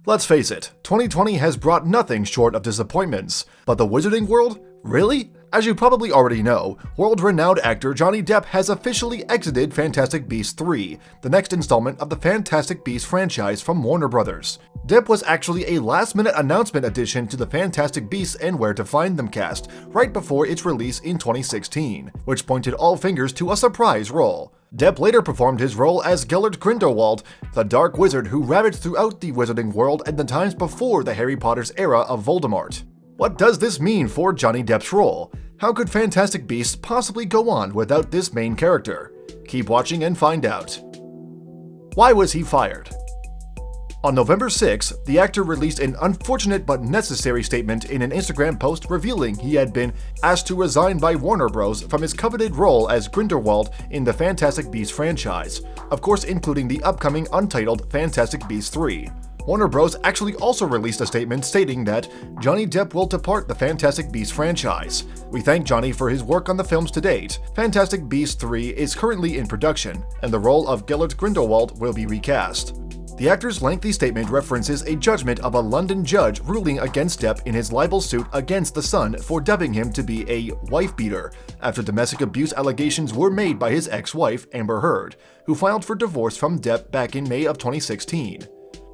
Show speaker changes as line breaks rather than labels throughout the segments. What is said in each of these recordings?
Let's face it, 2020 has brought nothing short of disappointments, but the Wizarding World? Really? As you probably already know, world-renowned actor Johnny Depp has officially exited Fantastic Beasts 3, the next installment of the Fantastic Beasts franchise from Warner Bros. Depp was actually a last-minute announcement addition to the Fantastic Beasts and Where to Find Them cast, right before its release in 2016, which pointed all fingers to a surprise role. Depp later performed his role as Gellert Grindelwald, the dark wizard who ravaged throughout the Wizarding World in the times before the Harry Potter's era of Voldemort. What does this mean for Johnny Depp's role? How could Fantastic Beasts possibly go on without this main character? Keep watching and find out. Why was he fired? On November 6, the actor released an unfortunate but necessary statement in an Instagram post revealing he had been asked to resign by Warner Bros. From his coveted role as Grindelwald in the Fantastic Beasts franchise, of course including the upcoming untitled Fantastic Beasts 3. Warner Bros. Actually also released a statement stating that Johnny Depp will depart the Fantastic Beasts franchise. We thank Johnny for his work on the films to date. Fantastic Beasts 3 is currently in production, and the role of Gellert Grindelwald will be recast. The actor's lengthy statement references a judgment of a London judge ruling against Depp in his libel suit against The Sun for dubbing him to be a wife-beater after domestic abuse allegations were made by his ex-wife, Amber Heard, who filed for divorce from Depp back in May of 2016.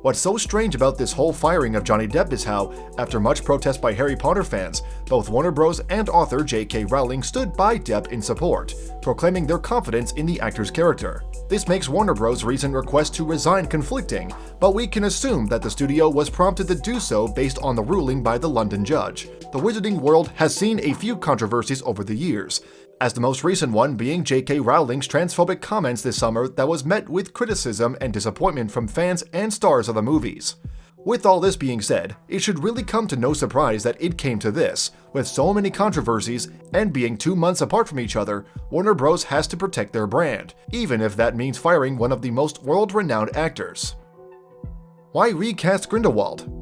What's so strange about this whole firing of Johnny Depp is how, after much protest by Harry Potter fans, both Warner Bros. And author J.K. Rowling stood by Depp in support, proclaiming their confidence in the actor's character. This makes Warner Bros.' recent request to resign conflicting, but we can assume that the studio was prompted to do so based on the ruling by the London judge. The Wizarding World has seen a few controversies over the years, as the most recent one being J.K. Rowling's transphobic comments this summer that was met with criticism and disappointment from fans and stars of the movies. With all this being said, it should really come to no surprise that it came to this. With so many controversies, and being 2 months apart from each other, Warner Bros. Has to protect their brand, even if that means firing one of the most world-renowned actors. Why recast Grindelwald?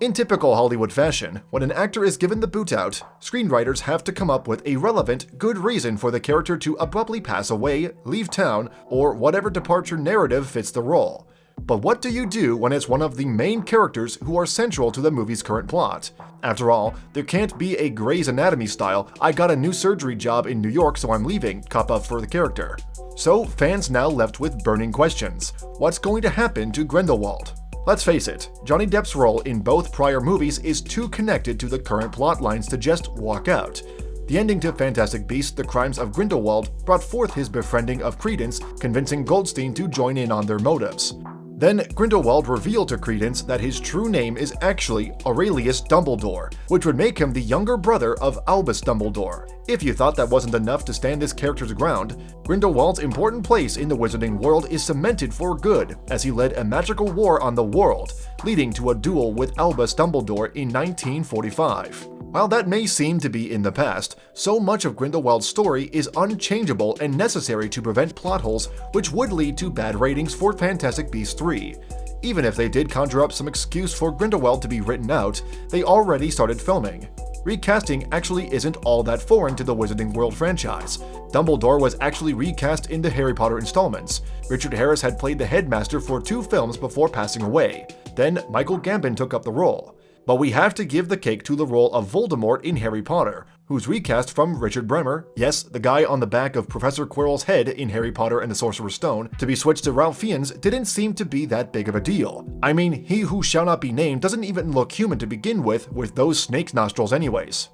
In typical Hollywood fashion, when an actor is given the boot out, screenwriters have to come up with a relevant, good reason for the character to abruptly pass away, leave town, or whatever departure narrative fits the role. But what do you do when it's one of the main characters who are central to the movie's current plot? After all, there can't be a Grey's Anatomy style, I got a new surgery job in New York so I'm leaving, cop-up for the character. So fans now left with burning questions. What's going to happen to Grindelwald? Let's face it, Johnny Depp's role in both prior movies is too connected to the current plot lines to just walk out. The ending to Fantastic Beasts: The Crimes of Grindelwald brought forth his befriending of Credence, convincing Goldstein to join in on their motives. Then Grindelwald revealed to Credence that his true name is actually Aurelius Dumbledore, which would make him the younger brother of Albus Dumbledore. If you thought that wasn't enough to stand this character's ground, Grindelwald's important place in the Wizarding World is cemented for good as he led a magical war on the world, leading to a duel with Albus Dumbledore in 1945. While that may seem to be in the past, so much of Grindelwald's story is unchangeable and necessary to prevent plot holes which would lead to bad ratings for Fantastic Beasts 3. Even if they did conjure up some excuse for Grindelwald to be written out, they already started filming. Recasting actually isn't all that foreign to the Wizarding World franchise. Dumbledore was actually recast in the Harry Potter installments. Richard Harris had played the headmaster for 2 films before passing away. Then Michael Gambon took up the role. But we have to give the cake to the role of Voldemort in Harry Potter, who's recast from Richard Bremer, yes, the guy on the back of Professor Quirrell's head in Harry Potter and the Sorcerer's Stone, to be switched to Ralph Fiennes didn't seem to be that big of a deal. I mean, he who shall not be named doesn't even look human to begin with those snake's nostrils anyways.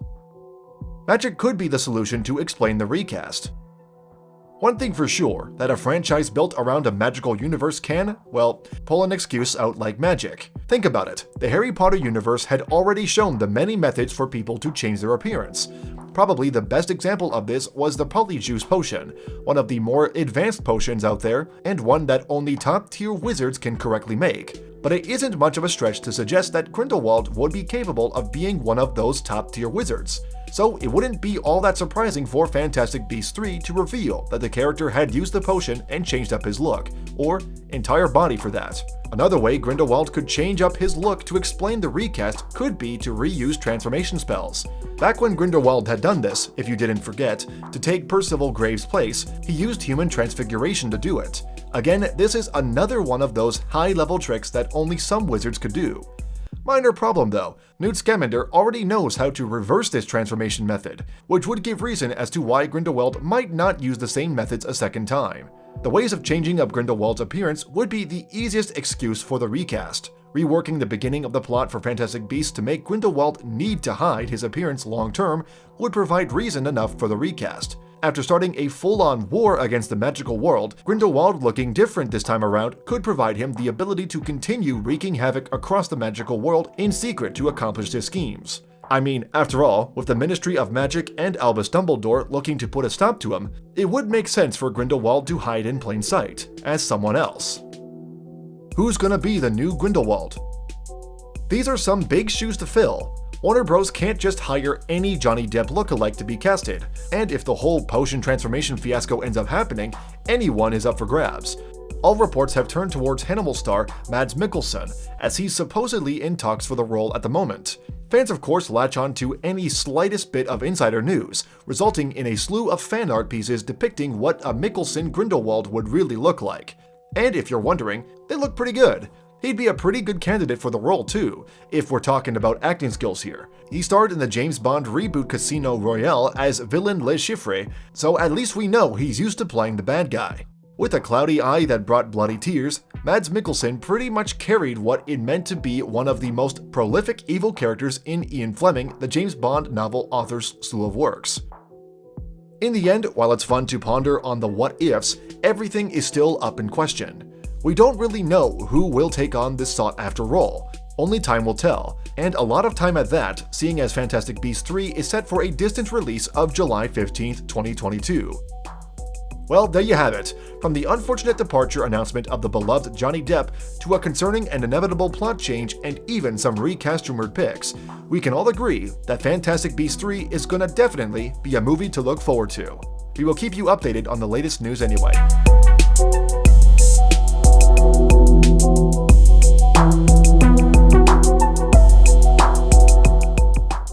Magic could be the solution to explain the recast. One thing for sure, that a franchise built around a magical universe can, well, pull an excuse out like magic. Think about it, the Harry Potter universe had already shown the many methods for people to change their appearance. Probably the best example of this was the Polyjuice potion, one of the more advanced potions out there, and one that only top-tier wizards can correctly make. But it isn't much of a stretch to suggest that Grindelwald would be capable of being one of those top-tier wizards. So it wouldn't be all that surprising for Fantastic Beasts 3 to reveal that the character had used the potion and changed up his look, or entire body for that. Another way Grindelwald could change up his look to explain the recast could be to reuse transformation spells. Back when Grindelwald had done this, if you didn't forget, to take Percival Graves' place, he used human transfiguration to do it. Again, this is another one of those high-level tricks that only some wizards could do. Minor problem though, Newt Scamander already knows how to reverse this transformation method, which would give reason as to why Grindelwald might not use the same methods a second time. The ways of changing up Grindelwald's appearance would be the easiest excuse for the recast. Reworking the beginning of the plot for Fantastic Beasts to make Grindelwald need to hide his appearance long-term would provide reason enough for the recast. After starting a full-on war against the magical world, Grindelwald looking different this time around could provide him the ability to continue wreaking havoc across the magical world in secret to accomplish his schemes. I mean, after all, with the Ministry of Magic and Albus Dumbledore looking to put a stop to him, it would make sense for Grindelwald to hide in plain sight, as someone else. Who's gonna be the new Grindelwald? These are some big shoes to fill. Warner Bros. Can't just hire any Johnny Depp lookalike to be casted, and if the whole potion transformation fiasco ends up happening, anyone is up for grabs. All reports have turned towards Hannibal star Mads Mikkelsen, as he's supposedly in talks for the role at the moment. Fans of course latch on to any slightest bit of insider news, resulting in a slew of fan art pieces depicting what a Mikkelsen Grindelwald would really look like. And if you're wondering, they look pretty good. He'd be a pretty good candidate for the role too, if we're talking about acting skills here. He starred in the James Bond reboot Casino Royale as villain Le Chiffre, so at least we know he's used to playing the bad guy. With a cloudy eye that brought bloody tears, Mads Mikkelsen pretty much carried what it meant to be one of the most prolific evil characters in Ian Fleming, the James Bond novel author's slew of works. In the end, while it's fun to ponder on the what-ifs, everything is still up in question. We don't really know who will take on this sought-after role. Only time will tell, and a lot of time at that, seeing as Fantastic Beasts 3 is set for a distant release of July 15th, 2022. Well, there you have it. From the unfortunate departure announcement of the beloved Johnny Depp to a concerning and inevitable plot change and even some recast rumored picks, we can all agree that Fantastic Beasts 3 is gonna definitely be a movie to look forward to. We will keep you updated on the latest news anyway.